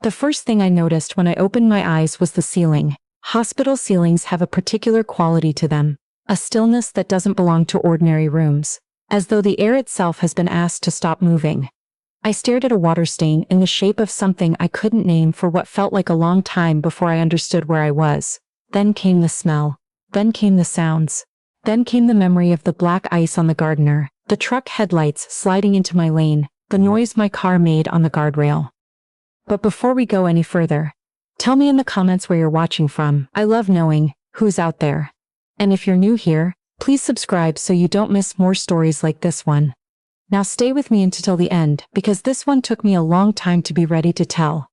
The first thing I noticed when I opened my eyes was the ceiling. Hospital ceilings have a particular quality to them, a stillness that doesn't belong to ordinary rooms, as though the air itself has been asked to stop moving. I stared at a water stain in the shape of something I couldn't name for what felt like a long time before I understood where I was. Then came the smell. Then came the sounds. Then came the memory of the black ice on the gardener, the truck headlights sliding into my lane, the noise my car made on the guardrail. But before we go any further, tell me in the comments where you're watching from. I love knowing who's out there. And if you're new here, please subscribe so you don't miss more stories like this one. Now stay with me until the end, because this one took me a long time to be ready to tell.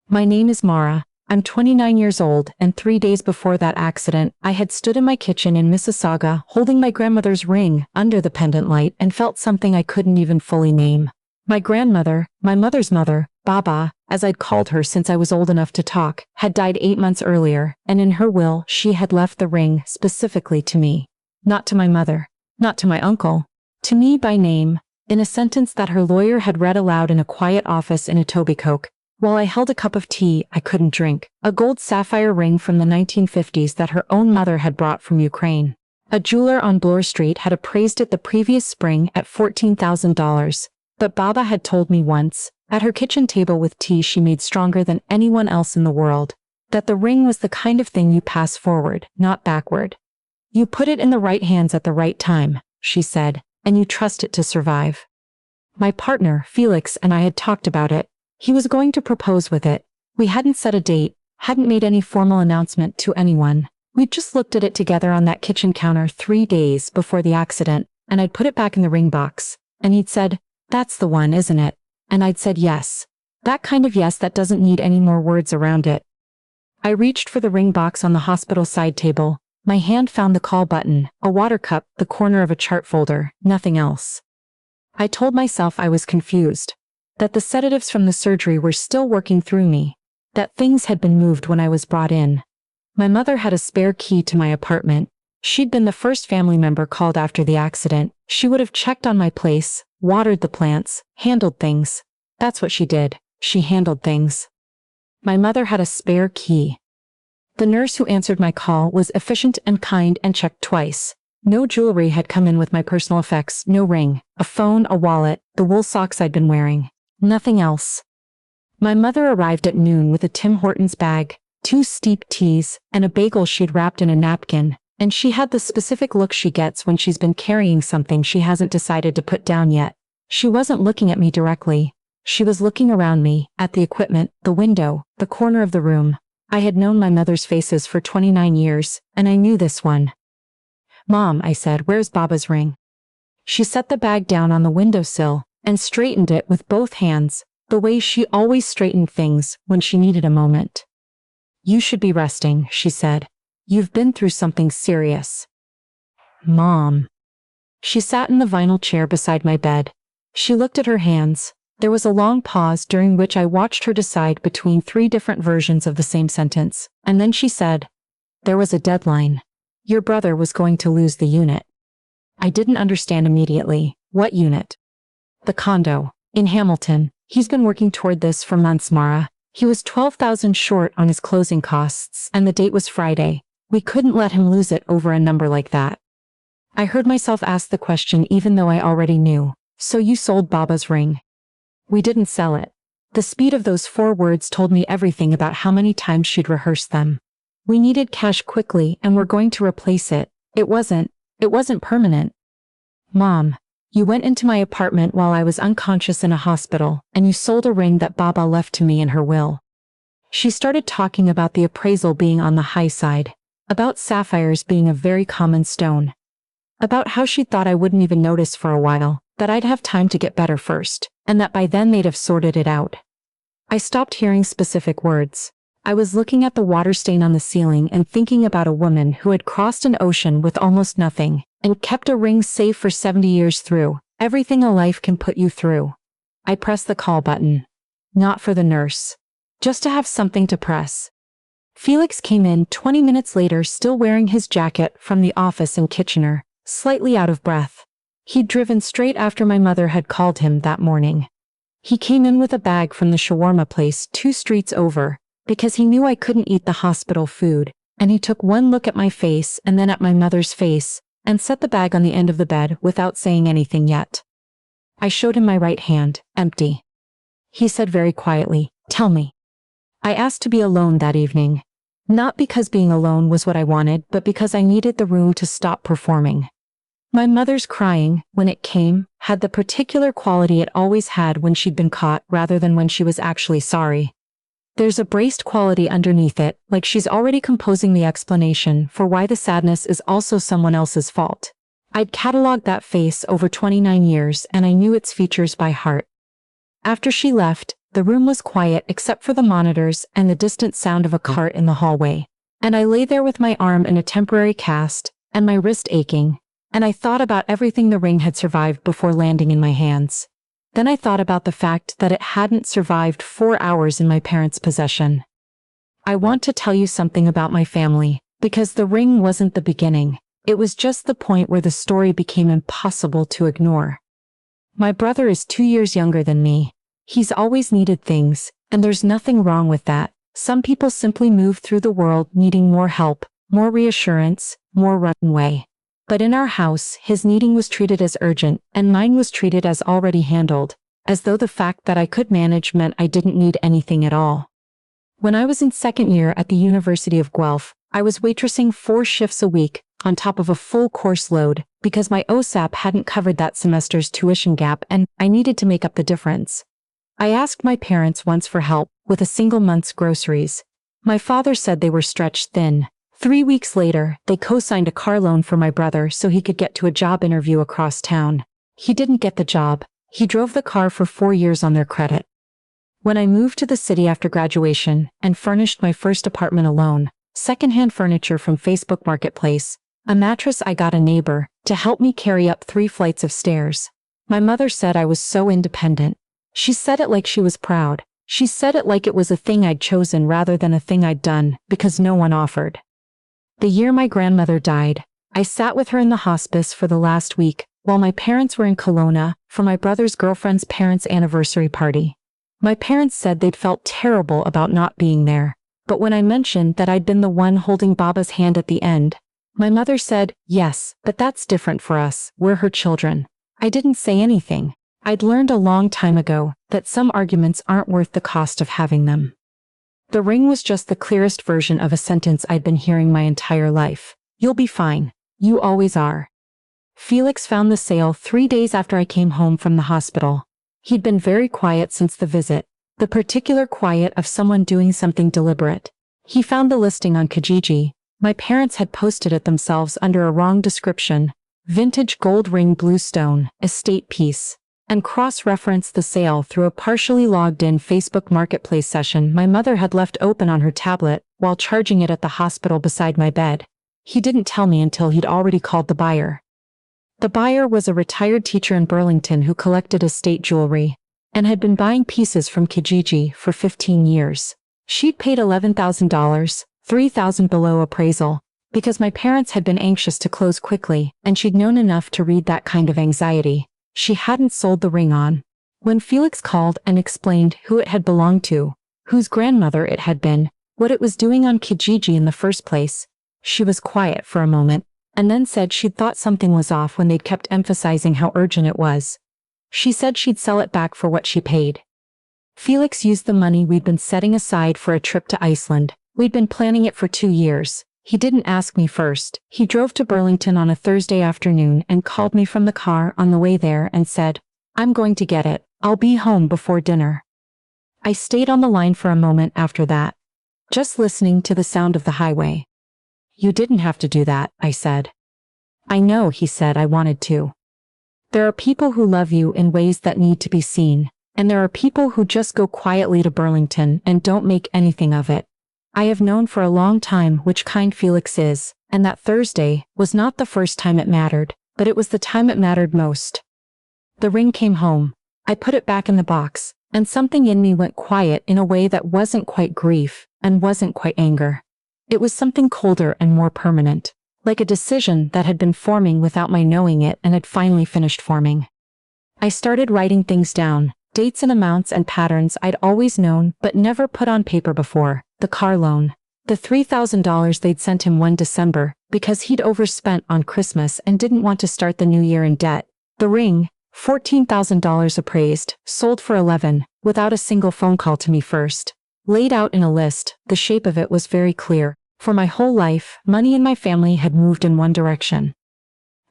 My name is Mara. I'm 29 years old, and 3 days before that accident, I had stood in my kitchen in Mississauga holding my grandmother's ring under the pendant light and felt something I couldn't even fully name. My grandmother, my mother's mother, Baba, as I'd called her since I was old enough to talk, had died 8 months earlier, and in her will she had left the ring specifically to me. Not to my mother, not to my uncle, to me by name, in a sentence that her lawyer had read aloud in a quiet office in Etobicoke, while I held a cup of tea I couldn't drink, a gold sapphire ring from the 1950s that her own mother had brought from Ukraine. A jeweler on Bloor Street had appraised it the previous spring at $14,000, but Baba had told me once, at her kitchen table with tea she made stronger than anyone else in the world, that the ring was the kind of thing you pass forward, not backward. You put it in the right hands at the right time, she said, and you trust it to survive. My partner, Felix, and I had talked about it. He was going to propose with it. We hadn't set a date, hadn't made any formal announcement to anyone. We'd just looked at it together on that kitchen counter 3 days before the accident, and I'd put it back in the ring box, and he'd said, "That's the one, isn't it?" And I'd said yes. That kind of yes that doesn't need any more words around it. I reached for the ring box on the hospital side table. My hand found the call button, a water cup, the corner of a chart folder, nothing else. I told myself I was confused, that the sedatives from the surgery were still working through me, that things had been moved when I was brought in. My mother had a spare key to my apartment. She'd been the first family member called after the accident. She would have checked on my place, watered the plants, handled things. That's what she did. She handled things. My mother had a spare key. The nurse who answered my call was efficient and kind and checked twice. No jewelry had come in with my personal effects, no ring, a phone, a wallet, the wool socks I'd been wearing. Nothing else. My mother arrived at noon with a Tim Hortons bag, 2 steep teas, and a bagel she'd wrapped in a napkin, and she had the specific look she gets when she's been carrying something she hasn't decided to put down yet. She wasn't looking at me directly. She was looking around me, at the equipment, the window, the corner of the room. I had known my mother's faces for 29 years, and I knew this one. "Mom," I said, "where's Baba's ring?" She set the bag down on the windowsill and straightened it with both hands, the way she always straightened things when she needed a moment. "You should be resting," she said. "You've been through something serious." "Mom." She sat in the vinyl chair beside my bed. She looked at her hands. There was a long pause during which I watched her decide between 3 different versions of the same sentence, and then she said, "There was a deadline. Your brother was going to lose the unit." I didn't understand immediately. What unit? "The condo. In Hamilton. He's been working toward this for months, Mara. He was $12,000 short on his closing costs, and the date was Friday. We couldn't let him lose it over a number like that." I heard myself ask the question even though I already knew. "So you sold Baba's ring?" "We didn't sell it." The speed of those 4 words told me everything about how many times she'd rehearsed them. "We needed cash quickly and we're going to replace it. It wasn't permanent." "Mom, you went into my apartment while I was unconscious in a hospital, and you sold a ring that Baba left to me in her will." She started talking about the appraisal being on the high side, about sapphires being a very common stone, about how she thought I wouldn't even notice for a while, that I'd have time to get better first, and that by then they'd have sorted it out. I stopped hearing specific words. I was looking at the water stain on the ceiling and thinking about a woman who had crossed an ocean with almost nothing, and kept a ring safe for 70 years through everything a life can put you through. I pressed the call button. Not for the nurse. Just to have something to press. Felix came in 20 minutes later still wearing his jacket from the office in Kitchener, slightly out of breath. He'd driven straight after my mother had called him that morning. He came in with a bag from the shawarma place 2 streets over, because he knew I couldn't eat the hospital food, and he took one look at my face and then at my mother's face, and set the bag on the end of the bed without saying anything yet. I showed him my right hand, empty. He said very quietly, "Tell me." I asked to be alone that evening. Not because being alone was what I wanted, but because I needed the room to stop performing. My mother's crying, when it came, had the particular quality it always had when she'd been caught rather than when she was actually sorry. There's a braced quality underneath it, like she's already composing the explanation for why the sadness is also someone else's fault. I'd cataloged that face over 29 years and I knew its features by heart. After she left, the room was quiet except for the monitors and the distant sound of a cart in the hallway. And I lay there with my arm in a temporary cast, and my wrist aching, and I thought about everything the ring had survived before landing in my hands. Then I thought about the fact that it hadn't survived 4 hours in my parents' possession. I want to tell you something about my family, because the ring wasn't the beginning. It was just the point where the story became impossible to ignore. My brother is 2 years younger than me. He's always needed things, and there's nothing wrong with that. Some people simply move through the world needing more help, more reassurance, more runway. But in our house, his needing was treated as urgent, and mine was treated as already handled, as though the fact that I could manage meant I didn't need anything at all. When I was in second year at the University of Guelph, I was waitressing 4 shifts a week, on top of a full course load, because my OSAP hadn't covered that semester's tuition gap and I needed to make up the difference. I asked my parents once for help with a single month's groceries. My father said they were stretched thin. 3 weeks later, they co-signed a car loan for my brother so he could get to a job interview across town. He didn't get the job. He drove the car for 4 years on their credit. When I moved to the city after graduation and furnished my first apartment alone, secondhand furniture from Facebook Marketplace, a mattress I got a neighbor to help me carry up 3 flights of stairs. My mother said I was so independent. She said it like she was proud. She said it like it was a thing I'd chosen rather than a thing I'd done because no one offered. The year my grandmother died, I sat with her in the hospice for the last week while my parents were in Kelowna for my brother's girlfriend's parents' anniversary party. My parents said they'd felt terrible about not being there, but when I mentioned that I'd been the one holding Baba's hand at the end, my mother said, "Yes, but that's different for us, we're her children." I didn't say anything. I'd learned a long time ago that some arguments aren't worth the cost of having them. The ring was just the clearest version of a sentence I'd been hearing my entire life. "You'll be fine. You always are." Felix found the sale 3 days after I came home from the hospital. He'd been very quiet since the visit, the particular quiet of someone doing something deliberate. He found the listing on Kijiji. My parents had posted it themselves under a wrong description, "Vintage gold ring blue stone, estate piece," and cross-referenced the sale through a partially logged-in Facebook Marketplace session my mother had left open on her tablet while charging it at the hospital beside my bed. He didn't tell me until he'd already called the buyer. The buyer was a retired teacher in Burlington who collected estate jewelry and had been buying pieces from Kijiji for 15 years. She'd paid $11,000, $3,000 below appraisal, because my parents had been anxious to close quickly and she'd known enough to read that kind of anxiety. She hadn't sold the ring on. When Felix called and explained who it had belonged to, whose grandmother it had been, what it was doing on Kijiji in the first place, she was quiet for a moment, and then said she'd thought something was off when they'd kept emphasizing how urgent it was. She said she'd sell it back for what she paid. Felix used the money we'd been setting aside for a trip to Iceland. We'd been planning it for 2 years. He didn't ask me first. He drove to Burlington on a Thursday afternoon and called me from the car on the way there and said, "I'm going to get it. I'll be home before dinner." I stayed on the line for a moment after that, just listening to the sound of the highway. "You didn't have to do that," I said. "I know," he said, "I wanted to. There are people who love you in ways that need to be seen, and there are people who just go quietly to Burlington and don't make anything of it. I have known for a long time which kind Felix is, and that Thursday was not the first time it mattered, but it was the time it mattered most." The ring came home. I put it back in the box, and something in me went quiet in a way that wasn't quite grief and wasn't quite anger. It was something colder and more permanent, like a decision that had been forming without my knowing it and had finally finished forming. I started writing things down, Dates and amounts and patterns I'd always known but never put on paper before. The car loan. The $3,000 they'd sent him one December because he'd overspent on Christmas and didn't want to start the new year in debt. The ring, $14,000 appraised, sold for $11,000, without a single phone call to me first. Laid out in a list, the shape of it was very clear. For my whole life, money in my family had moved in one direction.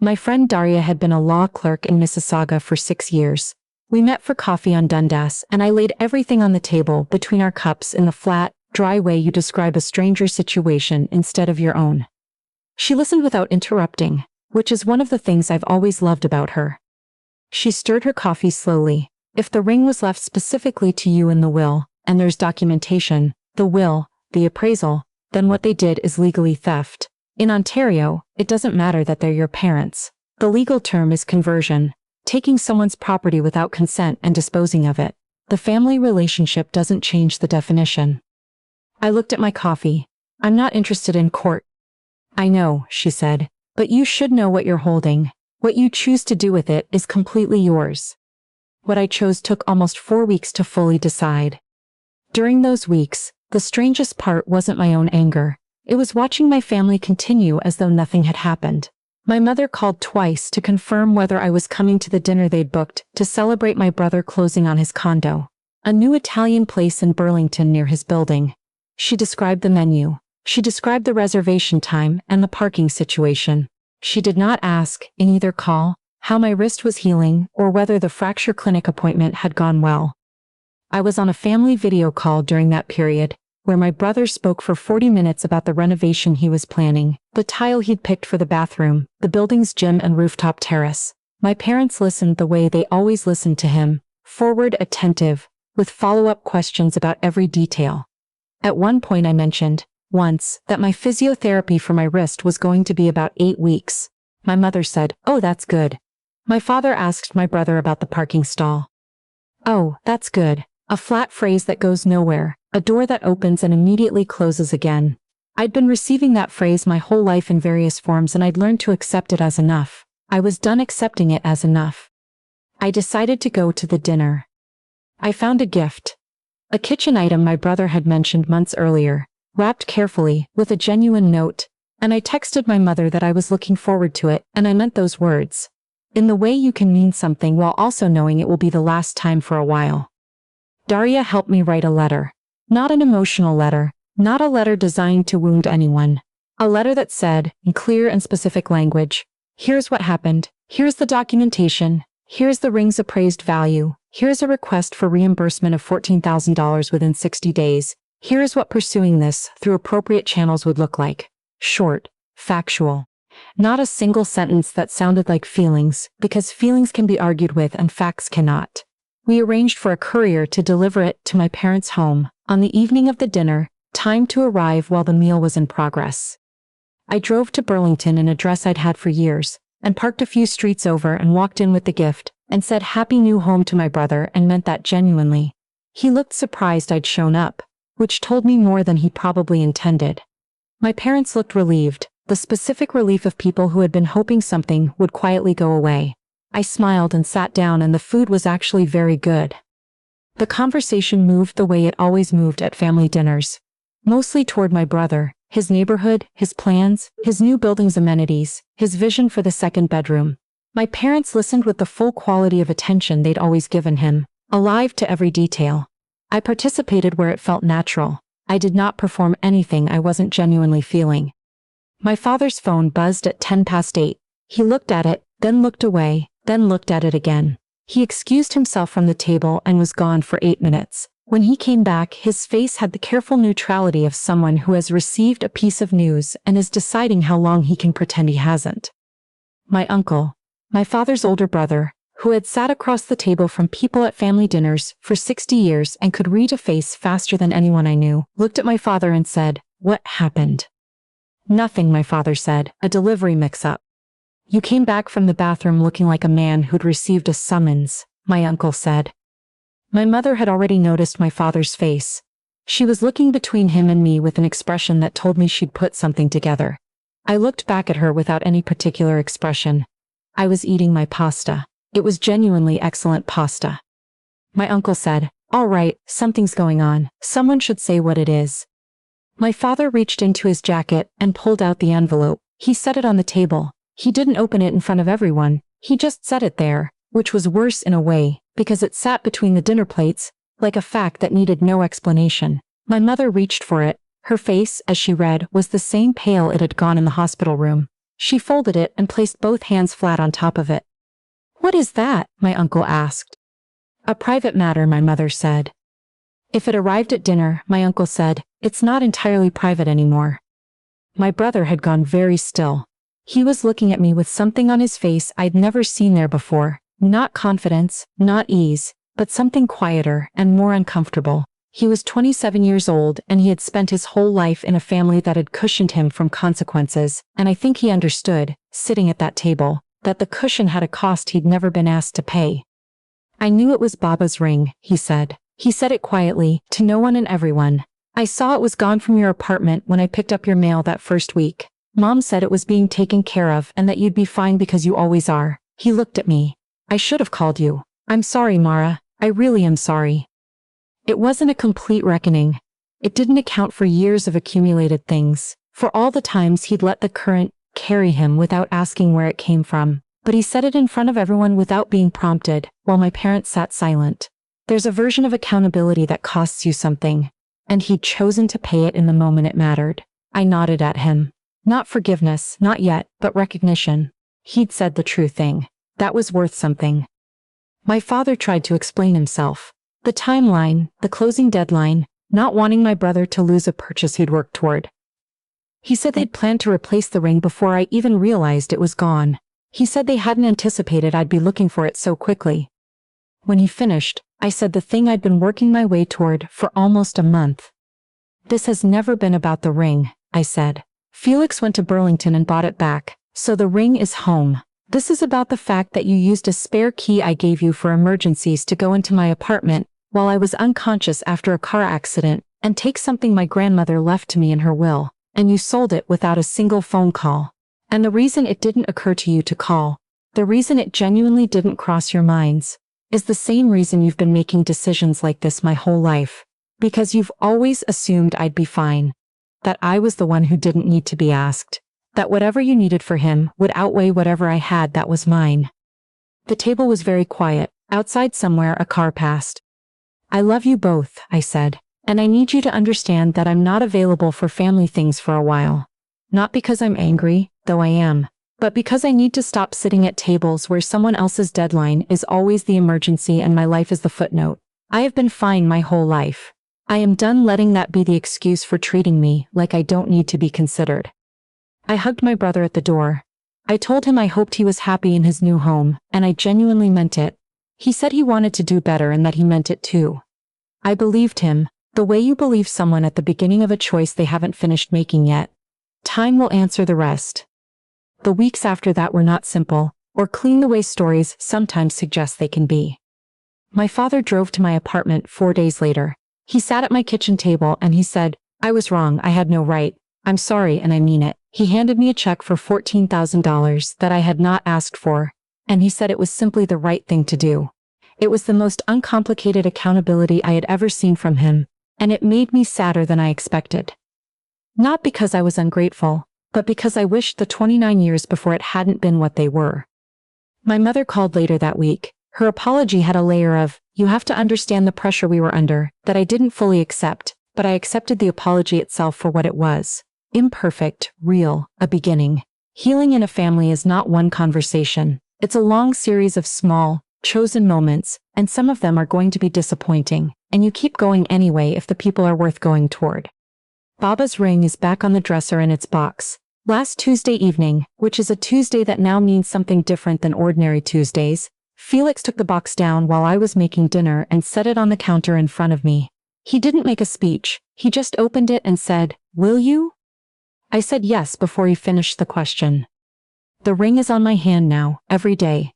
My friend Daria had been a law clerk in Mississauga for 6 years. We met for coffee on Dundas, and I laid everything on the table between our cups in the flat, dry way you describe a stranger's situation instead of your own. She listened without interrupting, which is one of the things I've always loved about her. She stirred her coffee slowly. If the ring was left specifically to you in the will, and there's documentation, the will, the appraisal, then what they did is legally theft. In Ontario, it doesn't matter that they're your parents. The legal term is conversion, taking someone's property without consent and disposing of it. The family relationship doesn't change the definition. I looked at my coffee. I'm not interested in court. I know, she said, but you should know what you're holding. What you choose to do with it is completely yours. What I chose took almost 4 weeks to fully decide. During those weeks, the strangest part wasn't my own anger. It was watching my family continue as though nothing had happened. My mother called twice to confirm whether I was coming to the dinner they'd booked to celebrate my brother closing on his condo, a new Italian place in Burlington near his building. She described the menu. She described the reservation time and the parking situation. She did not ask, in either call, how my wrist was healing or whether the fracture clinic appointment had gone well. I was on a family video call during that period, where my brother spoke for 40 minutes about the renovation he was planning, the tile he'd picked for the bathroom, the building's gym and rooftop terrace. My parents listened the way they always listened to him, forward, attentive, with follow-up questions about every detail. At one point I mentioned, once, that my physiotherapy for my wrist was going to be about 8 weeks. My mother said, "Oh, that's good." My father asked my brother about the parking stall. "Oh, that's good." A flat phrase that goes nowhere, a door that opens and immediately closes again. I'd been receiving that phrase my whole life in various forms and I'd learned to accept it as enough. I was done accepting it as enough. I decided to go to the dinner. I found a gift. A kitchen item my brother had mentioned months earlier, wrapped carefully, with a genuine note, and I texted my mother that I was looking forward to it, and I meant those words. In the way you can mean something while also knowing it will be the last time for a while. Daria helped me write a letter. Not an emotional letter, not a letter designed to wound anyone. A letter that said, in clear and specific language, here's what happened, here's the documentation, here's the ring's appraised value, here's a request for reimbursement of $14,000 within 60 days, here is what pursuing this through appropriate channels would look like. Short, factual. Not a single sentence that sounded like feelings, because feelings can be argued with and facts cannot. We arranged for a courier to deliver it to my parents' home, on the evening of the dinner, timed to arrive while the meal was in progress. I drove to Burlington, an address I'd had for years, and parked a few streets over and walked in with the gift, and said happy new home to my brother and meant that genuinely. He looked surprised I'd shown up, which told me more than he probably intended. My parents looked relieved, the specific relief of people who had been hoping something would quietly go away. I smiled and sat down, and the food was actually very good. The conversation moved the way it always moved at family dinners. Mostly toward my brother, his neighborhood, his plans, his new building's amenities, his vision for the second bedroom. My parents listened with the full quality of attention they'd always given him, alive to every detail. I participated where it felt natural. I did not perform anything I wasn't genuinely feeling. My father's phone buzzed at 8:10. He looked at it, then looked away, then looked at it again. He excused himself from the table and was gone for 8 minutes. When he came back, his face had the careful neutrality of someone who has received a piece of news and is deciding how long he can pretend he hasn't. My uncle, my father's older brother, who had sat across the table from people at family dinners for 60 years and could read a face faster than anyone I knew, looked at my father and said, "What happened?" "Nothing," my father said, "a delivery mix-up." "You came back from the bathroom looking like a man who'd received a summons," my uncle said. My mother had already noticed my father's face. She was looking between him and me with an expression that told me she'd put something together. I looked back at her without any particular expression. I was eating my pasta. It was genuinely excellent pasta. My uncle said, "All right, something's going on. Someone should say what it is." My father reached into his jacket and pulled out the envelope. He set it on the table. He didn't open it in front of everyone. He just set it there, which was worse in a way, because it sat between the dinner plates, like a fact that needed no explanation. My mother reached for it. Her face, as she read, was the same pale it had gone in the hospital room. She folded it and placed both hands flat on top of it. "What is that?" my uncle asked. "A private matter," my mother said. If it arrived at dinner, my uncle said, "It's not entirely private anymore." My brother had gone very still. He was looking at me with something on his face I'd never seen there before. Not confidence, not ease, but something quieter and more uncomfortable. He was 27 years old and he had spent his whole life in a family that had cushioned him from consequences, and I think he understood, sitting at that table, that the cushion had a cost he'd never been asked to pay. "I knew it was Baba's ring," he said. He said it quietly, to no one and everyone. "I saw it was gone from your apartment when I picked up your mail that first week. Mom said it was being taken care of and that you'd be fine because you always are." He looked at me. "I should have called you. I'm sorry, Mara. I really am sorry." It wasn't a complete reckoning. It didn't account for years of accumulated things, for all the times he'd let the current carry him without asking where it came from. But he said it in front of everyone without being prompted, while my parents sat silent. There's a version of accountability that costs you something, and he'd chosen to pay it in the moment it mattered. I nodded at him. Not forgiveness, not yet, but recognition. He'd said the true thing. That was worth something. My father tried to explain himself. The timeline, the closing deadline, not wanting my brother to lose a purchase he'd worked toward. He said they'd planned to replace the ring before I even realized it was gone. He said they hadn't anticipated I'd be looking for it so quickly. When he finished, I said the thing I'd been working my way toward for almost a month. "This has never been about the ring," I said. "Felix went to Burlington and bought it back, so the ring is home. This is about the fact that you used a spare key I gave you for emergencies to go into my apartment while I was unconscious after a car accident and take something my grandmother left to me in her will, and you sold it without a single phone call. And the reason it didn't occur to you to call, the reason it genuinely didn't cross your minds, is the same reason you've been making decisions like this my whole life. Because you've always assumed I'd be fine. That I was the one who didn't need to be asked. That whatever you needed for him would outweigh whatever I had that was mine." The table was very quiet. Outside somewhere a car passed. "I love you both," I said. "And I need you to understand that I'm not available for family things for a while. Not because I'm angry, though I am, but because I need to stop sitting at tables where someone else's deadline is always the emergency and my life is the footnote. I have been fine my whole life. I am done letting that be the excuse for treating me like I don't need to be considered." I hugged my brother at the door. I told him I hoped he was happy in his new home, and I genuinely meant it. He said he wanted to do better and that he meant it too. I believed him, the way you believe someone at the beginning of a choice they haven't finished making yet. Time will answer the rest. The weeks after that were not simple, or clean the way stories sometimes suggest they can be. My father drove to my apartment 4 days later. He sat at my kitchen table and he said, "I was wrong, I had no right. I'm sorry and I mean it." He handed me a check for $14,000 that I had not asked for, and he said it was simply the right thing to do. It was the most uncomplicated accountability I had ever seen from him, and it made me sadder than I expected. Not because I was ungrateful, but because I wished the 29 years before it hadn't been what they were. My mother called later that week. Her apology had a layer of, "You have to understand the pressure we were under," that I didn't fully accept, but I accepted the apology itself for what it was. Imperfect, real, a beginning. Healing in a family is not one conversation. It's a long series of small, chosen moments, and some of them are going to be disappointing, and you keep going anyway if the people are worth going toward. Baba's ring is back on the dresser in its box. Last Tuesday evening, which is a Tuesday that now means something different than ordinary Tuesdays, Felix took the box down while I was making dinner and set it on the counter in front of me. He didn't make a speech, he just opened it and said, "Will you?" I said yes before he finished the question. The ring is on my hand now, every day.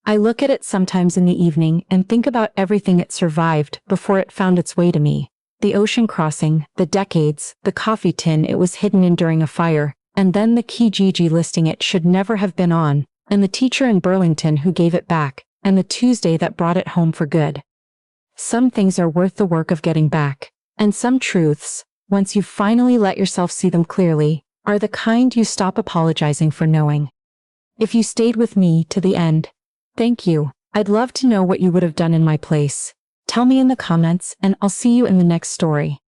I look at it sometimes in the evening and think about everything it survived before it found its way to me. The ocean crossing, the decades, the coffee tin it was hidden in during a fire, and then the Kijiji listing it should never have been on, and the teacher in Burlington who gave it back, and the Tuesday that brought it home for good. Some things are worth the work of getting back. And some truths, once you finally let yourself see them clearly, are the kind you stop apologizing for knowing. If you stayed with me to the end, thank you. I'd love to know what you would have done in my place. Tell me in the comments, and I'll see you in the next story.